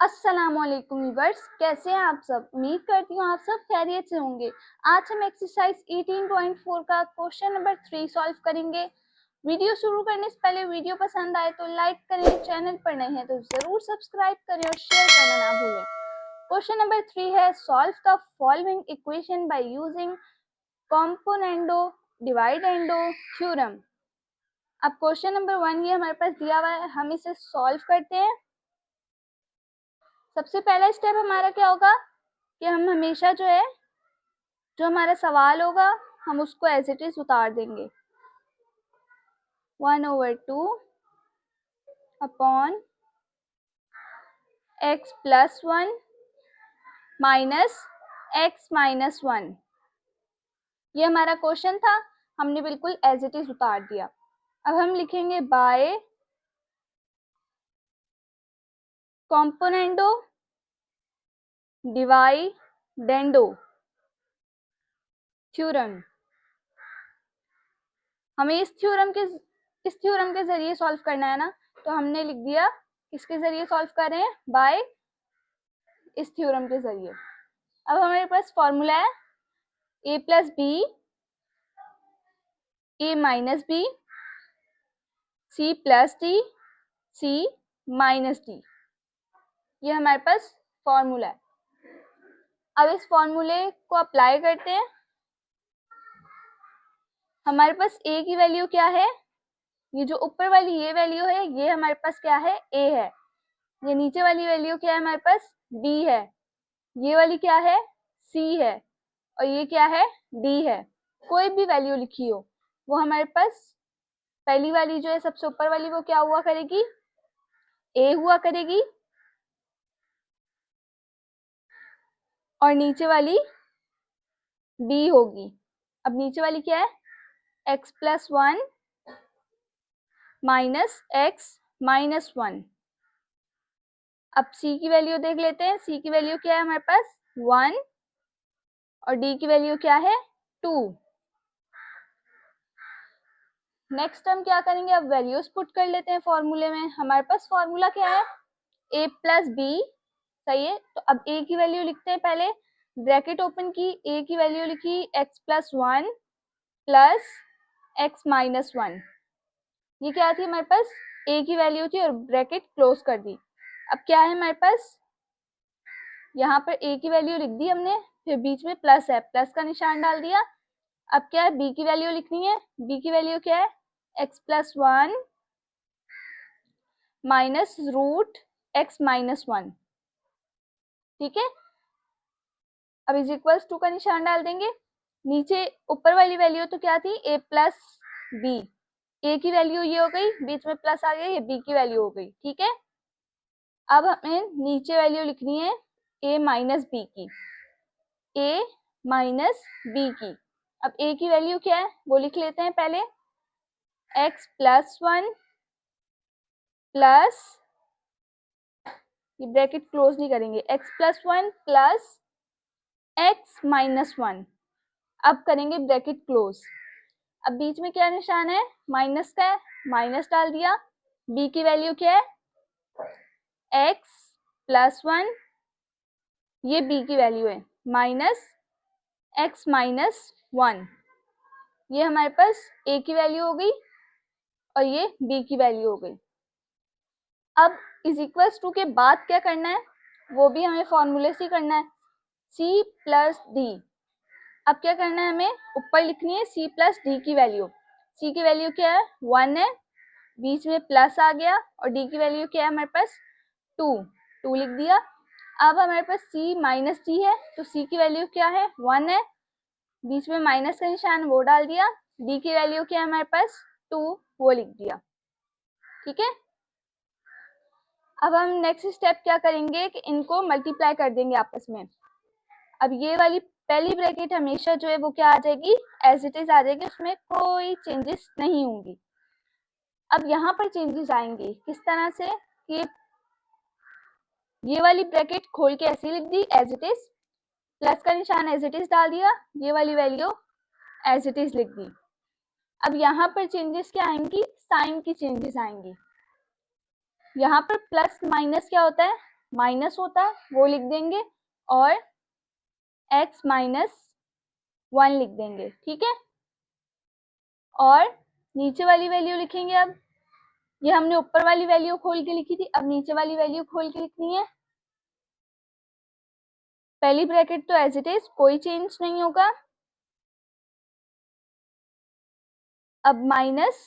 अस्सलामुअलैकुम व्यूअर्स, कैसे हैं आप सब। उम्मीद करती हूँ आप सब खैरियत से होंगे। आज हम एक्सरसाइज 18.4 का क्वेश्चन नंबर 3 सॉल्व करेंगे। वीडियो शुरू करने से पहले वीडियो पसंद आए तो लाइक करें, चैनल पर नए हैं तो जरूर सब्सक्राइब करें और शेयर करना ना भूलें। क्वेश्चन नंबर 3 है solve the following equation by using componendo dividendo theorem. अब क्वेश्चन नंबर 1 ये हमारे पास दिया हुआ है, हम इसे सॉल्व करते हैं। सबसे पहला स्टेप हमारा क्या होगा कि हम हमेशा जो हमारा सवाल होगा हम उसको एज इट इज उतार देंगे। 1/2 upon x plus 1 minus x minus 1, ये हमारा क्वेश्चन था, हमने बिल्कुल एज इट इज उतार दिया। अब हम लिखेंगे बाय कॉम्पोनेंडो डिवाइडेंडो थ्योरम। हमें इस थ्योरम के जरिए सॉल्व करना है ना, तो हमने लिख दिया किसके जरिए सॉल्व कर रहे हैं, बाय इस थ्योरम के जरिए। अब हमारे पास फॉर्मूला है a plus B a minus B c plus D c minus D, ये हमारे पास फॉर्मूला है। अब इस फॉर्मूले को अप्लाई करते हैं। हमारे पास a की वैल्यू क्या है, ये जो ऊपर वाली ये वैल्यू है ये हमारे पास क्या है, a है। ये नीचे वाली वैल्यू क्या है, हमारे पास b है। ये वाली क्या है, c है। और ये क्या है, d है। कोई भी वैल्यू लिखी हो वो हमारे पास पहली वाली जो है सबसे ऊपर वाली वो क्या हुआ करेगी, a हुआ करेगी, और नीचे वाली b होगी। अब नीचे वाली क्या है, x plus 1 minus x minus 1। अब c की वैल्यू देख लेते हैं, c की वैल्यू क्या है हमारे पास 1 और d की वैल्यू क्या है 2। नेक्स्ट हम क्या करेंगे, अब वैल्यूज पुट कर लेते हैं फॉर्मूले में। हमारे पास फॉर्मूला क्या है, a प्लस बी, सही है। तो अब a की वैल्यू लिखते हैं, पहले ब्रैकेट ओपन की, a की वैल्यू लिखी x plus 1 plus x minus 1, ये क्या थी हमारे पास a की वैल्यू थी और ब्रैकेट क्लोज कर दी। अब क्या है हमारे पास, यहाँ पर a की वैल्यू लिख दी हमने, फिर बीच में प्लस है, प्लस का निशान डाल दिया। अब क्या है, b की वैल्यू लिखनी है, b की वैल्यू क्या है x plus 1 minus root x minus 1, ठीक है। अब इज इक्वल्स टू का निशान डाल देंगे। नीचे ऊपर वाली वैल्यू तो क्या थी, a प्लस बी, a की वैल्यू ये हो गई, बीच में प्लस आ गया, ये b की वैल्यू हो गई, ठीक है। अब हमें नीचे वैल्यू लिखनी है a माइनस बी की, a माइनस बी की। अब a की वैल्यू क्या है वो लिख लेते हैं पहले, x प्लस 1 प्लस, ये ब्रैकेट क्लोज नहीं करेंगे, x plus 1 plus x minus 1। अब करेंगे ब्रैकेट क्लोज। अब बीच में क्या निशान है, माइनस का है, माइनस डाल दिया। b की वैल्यू क्या है x प्लस 1, ये b की वैल्यू है, माइनस x माइनस 1, ये हमारे पास a की वैल्यू हो गई और ये b की वैल्यू हो गई। अब इज इक्वल्स टू के बाद क्या करना है, वो भी हमें फॉर्मूले से करना है, c प्लस डी। अब क्या करना है, हमें ऊपर लिखनी है c प्लस डी की वैल्यू। c की वैल्यू क्या है 1 है, बीच में प्लस आ गया, और d की वैल्यू क्या है हमारे पास 2 लिख दिया। अब हमारे पास c माइनस डी है, तो c की वैल्यू क्या है 1 है, बीच में माइनस का निशान वो डाल दिया। d की वैल्यू क्या है हमारे पास 2, वो लिख दिया, ठीक है। अब हम नेक्स्ट स्टेप क्या करेंगे कि इनको मल्टीप्लाई कर देंगे आपस में। अब ये वाली पहली ब्रैकेट हमेशा जो है वो क्या आ जाएगी, एज इट इज आ जाएगी, उसमें कोई चेंजेस नहीं होंगी। अब यहाँ पर चेंजेस आएंगे किस तरह से कि ये वाली ब्रैकेट खोल के ऐसे लिख दी एज इट इज, प्लस का निशान एज इट इज डाल दिया, ये वाली वैल्यू एज इट इज लिख दी। अब यहाँ पर चेंजेस क्या आएंगी, साइन की चेंजेस आएंगी। यहाँ पर प्लस माइनस क्या होता है, माइनस होता है वो लिख देंगे और x माइनस 1 लिख देंगे, ठीक है। और नीचे वाली वैल्यू लिखेंगे। अब ये हमने ऊपर वाली वैल्यू खोल के लिखी थी, अब नीचे वाली वैल्यू खोल के लिखनी है। पहली ब्रैकेट तो एज इट इज, कोई चेंज नहीं होगा। अब माइनस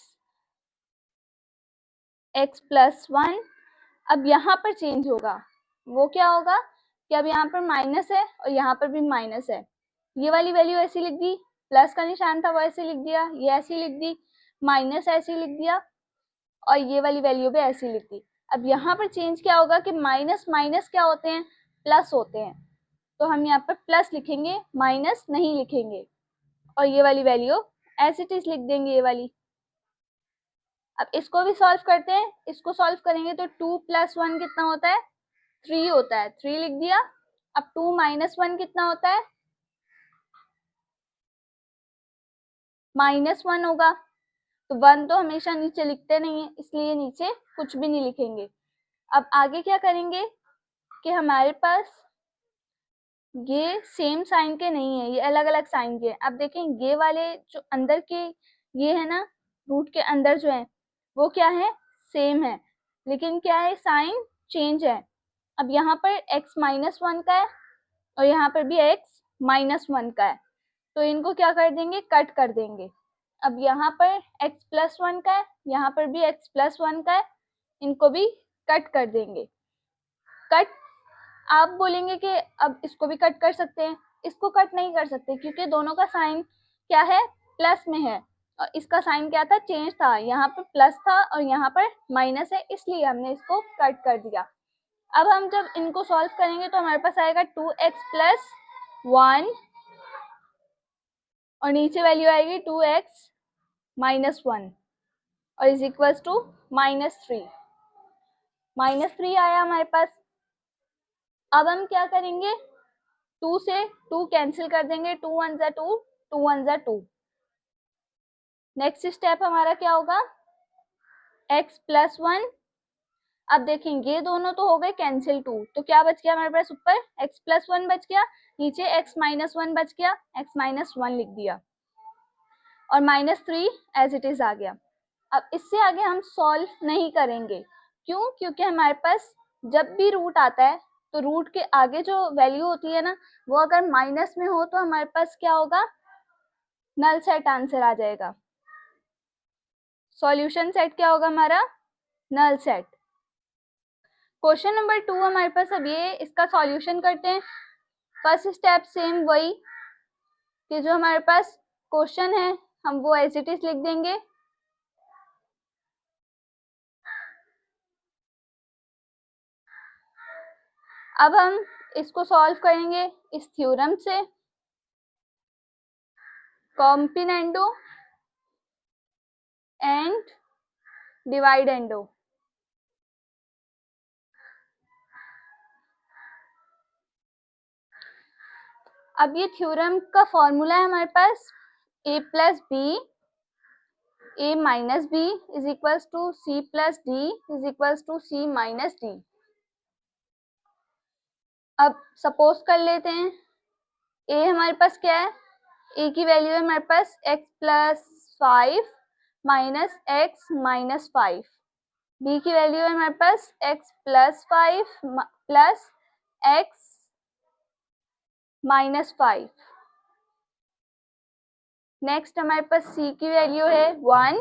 x प्लस 1, अब यहाँ पर चेंज होगा। वो क्या होगा कि अब यहाँ पर माइनस है और यहाँ पर भी माइनस है। ये वाली वैल्यू ऐसी लिख दी, प्लस का निशान था वो ऐसे लिख दिया, ये ऐसी लिख दी, माइनस ऐसे लिख दिया और ये वाली वैल्यू भी ऐसी लिख दी। अब यहाँ पर चेंज क्या होगा कि माइनस माइनस क्या होते हैं, प्लस होते हैं, तो हम यहाँ पर प्लस लिखेंगे, माइनस नहीं लिखेंगे और ये वाली वैल्यू एज इट इज लिख देंगे, ये वाली। अब इसको भी सॉल्व करते हैं। इसको सॉल्व करेंगे तो 2 प्लस 1 कितना होता है, 3 होता है, 3 लिख दिया। अब 2 माइनस 1 कितना होता है, -1 होगा। तो 1 तो हमेशा नीचे लिखते नहीं है, इसलिए नीचे कुछ भी नहीं लिखेंगे। अब आगे क्या करेंगे कि हमारे पास ये सेम साइन के नहीं है, ये अलग अलग साइन के हैं। अब देखें ये वाले जो अंदर के ये है ना, रूट के अंदर जो है वो क्या है, सेम है, लेकिन क्या है साइन चेंज है। अब यहाँ पर x माइनस 1 का है और यहाँ पर भी x माइनस 1 का है, तो इनको क्या कर देंगे, कट कर देंगे। अब यहाँ पर x प्लस 1 का है, यहाँ पर भी x प्लस 1 का है, इनको भी कट कर देंगे। कट आप बोलेंगे कि अब इसको भी कट कर सकते हैं, इसको कट नहीं कर सकते क्योंकि दोनों का साइन क्या है, प्लस में है और इसका साइन क्या था, चेंज था, यहाँ पर प्लस था और यहाँ पर माइनस है, इसलिए हमने इसको कट कर दिया। अब हम जब इनको सॉल्व करेंगे तो हमारे पास आएगा 2x प्लस 1 और नीचे वैल्यू आएगी 2x माइनस 1 और इज इक्वल्स टू -3। -3 आया हमारे पास। अब हम क्या करेंगे, 2 से 2 कैंसिल कर देंगे, 2 1 जा 2, 2 1 जा 2। नेक्स्ट स्टेप हमारा क्या होगा, x प्लस 1। अब देखेंगे ये दोनों तो हो गए कैंसिल 2, तो क्या बच गया हमारे पास, ऊपर x प्लस 1 बच गया, नीचे x माइनस 1 बच गया, x माइनस 1 लिख दिया और -3 एज इट इज आ गया। अब इससे आगे हम सॉल्व नहीं करेंगे, क्यों, क्योंकि हमारे पास जब भी रूट आता है तो रूट के आगे जो वैल्यू होती है ना, वो अगर माइनस में हो तो हमारे पास क्या होगा, नल सेट आंसर आ जाएगा। सॉल्यूशन सेट क्या होगा हमारा, नल सेट। क्वेश्चन नंबर 2 हमारे पास, अब ये इसका सॉल्यूशन करते हैं। फर्स्ट स्टेप सेम वही कि जो हमारे पास क्वेश्चन है हम वो एज इट इज लिख देंगे। अब हम इसको सॉल्व करेंगे इस थ्योरम से, कॉम्बिनेंडो एंड डिवाइडेंडो। अब ये थ्योरम का फॉर्मूला है हमारे पास, a plus B a minus B is equals to c plus D is equals to c minus D. अब सपोज कर लेते हैं a हमारे पास क्या है, a की वैल्यू है हमारे पास x plus 5 minus x minus 5, b की वैल्यू है हमारे पास x plus 5 plus x minus 5। Next हमारे पास c की वैल्यू है 1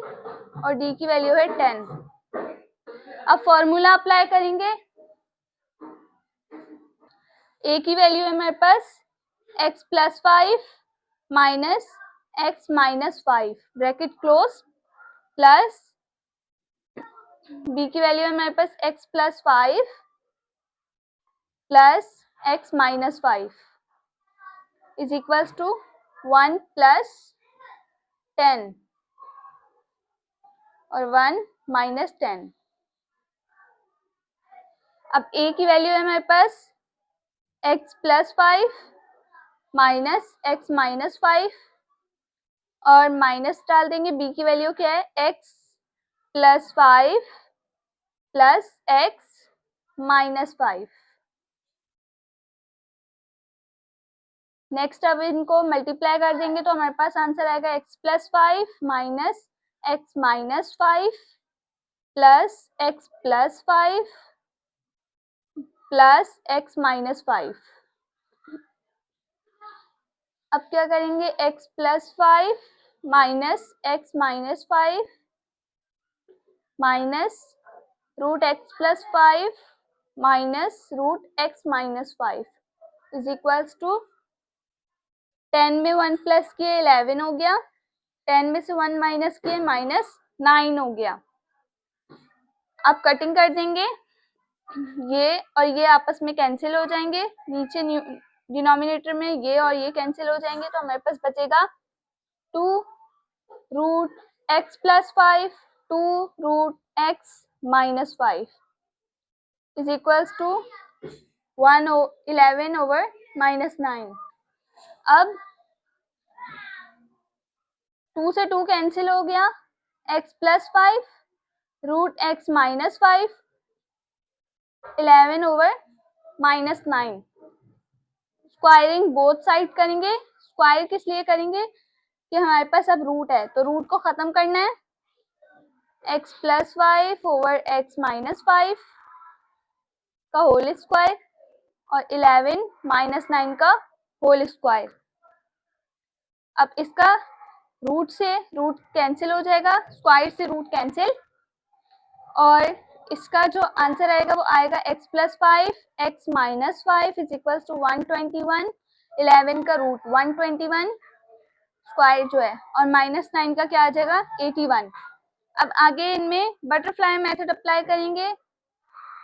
और d की वैल्यू है 10। अब फॉर्मूला अप्लाई करेंगे, a की वैल्यू है हमारे पास x plus 5 minus x minus 5 bracket close, plus b की वैल्यू है हमारे पास x plus 5 plus x minus 5 is equals to 1 plus 10 और 1 माइनस 10। अब a की वैल्यू है हमारे पास x plus 5 minus x minus 5 और माइनस डाल देंगे, b की वैल्यू क्या है x plus 5 plus x minus 5। Next अब इनको मल्टीप्लाई कर देंगे तो हमारे पास आंसर आएगा x plus 5 minus x minus 5 plus x plus 5 plus x minus 5। अब क्या करेंगे, x plus 5 minus x minus 5 minus root x plus 5 minus root x minus 5 is equals to 10 में 1 प्लस किए 11 हो गया, 10 में से 1 माइनस किए माइनस 9 हो गया। अब कटिंग कर देंगे, ये और ये आपस में कैंसिल हो जाएंगे, नीचे डिनोमिनेटर में ये और ये कैंसिल हो जाएंगे तो हमारे पास बचेगा 2 root x plus 5 2 root x minus 5 is equals to 11 over minus 9। अब 2 से 2 कैंसिल हो गया, x plus 5 root x minus 5 11 over minus 9। Squaring both side करेंगे। स्क्वायर किस लिए करेंगे कि हमारे पास अब रूट है तो रूट को खत्म करना है, x plus 5 over x minus 5 का होल स्क्वायर और 11 माइनस 9 का होल स्क्वायर। अब इसका रूट से रूट कैंसिल हो जाएगा, स्क्वायर से रूट कैंसिल, और इसका जो आंसर आएगा वो आएगा x plus 5 x minus 5 is equal to 121। 11 का रूट 121 स्क्वायर जो है और माइनस 9 का क्या आ जाएगा 81। अब आगे इनमें बटरफ्लाई मेथड अप्लाई करेंगे,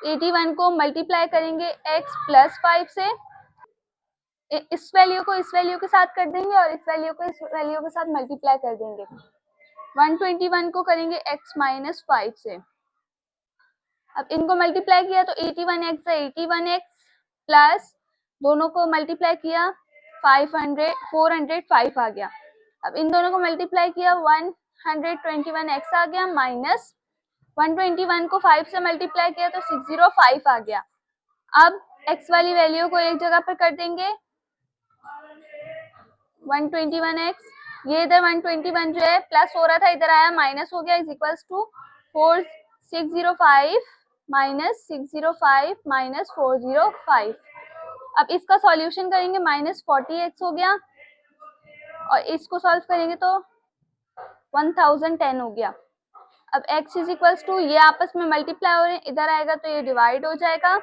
81 को मल्टीप्लाई करेंगे x प्लस 5 से, इस वैल्यू को इस वैल्यू के साथ कर देंगे और इस वैल्यू को इस वैल्यू के साथ मल्टीप्लाई कर देंगे। 121 को करेंगे x माइनस 5 से। अब इनको मल्टीप्लाई किया तो 81x से 81x प्लस दोनों को मल्टीप्लाई किया 405 आ गया। अब इन दोनों को मल्टीप्लाई किया 121x आ गया, माइनस 121 को 5 से मल्टीप्लाई किया तो 605 आ गया। अब x वाली वैल्यू को एक जगह पर कर देंगे, 121x, ये इधर 121 जो है प्लस हो रहा था इधर आया माइनस हो गया, is equals to 605 minus 605 minus 405। अब इसका सॉल्यूशन करेंगे, माइनस 40x हो गया और इसको सॉल्व करेंगे तो 1010 हो गया। अब x इज इक्वल्स टू, ये आपस में मल्टीप्लाई हो रहे हैं, इधर आएगा तो ये डिवाइड हो जाएगा,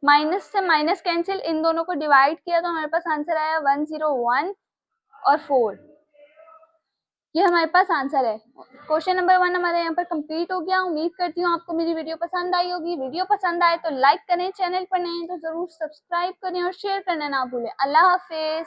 माइनस से माइनस कैंसिल, इन दोनों को डिवाइड किया तो हमारे पास आंसर आया 101 और 4। ये हमारे पास आंसर है। क्वेश्चन नंबर 1 हमारे यहाँ पर कंप्लीट हो गया। उम्मीद करती हूँ आपको मेरी वीडियो पसंद आई होगी। वीडियो पसंद आए तो लाइक करें, चैनल पर नए हैं तो जरूर सब्सक्राइब करें और शेयर करना ना भूलें। अल्लाह हाफिज।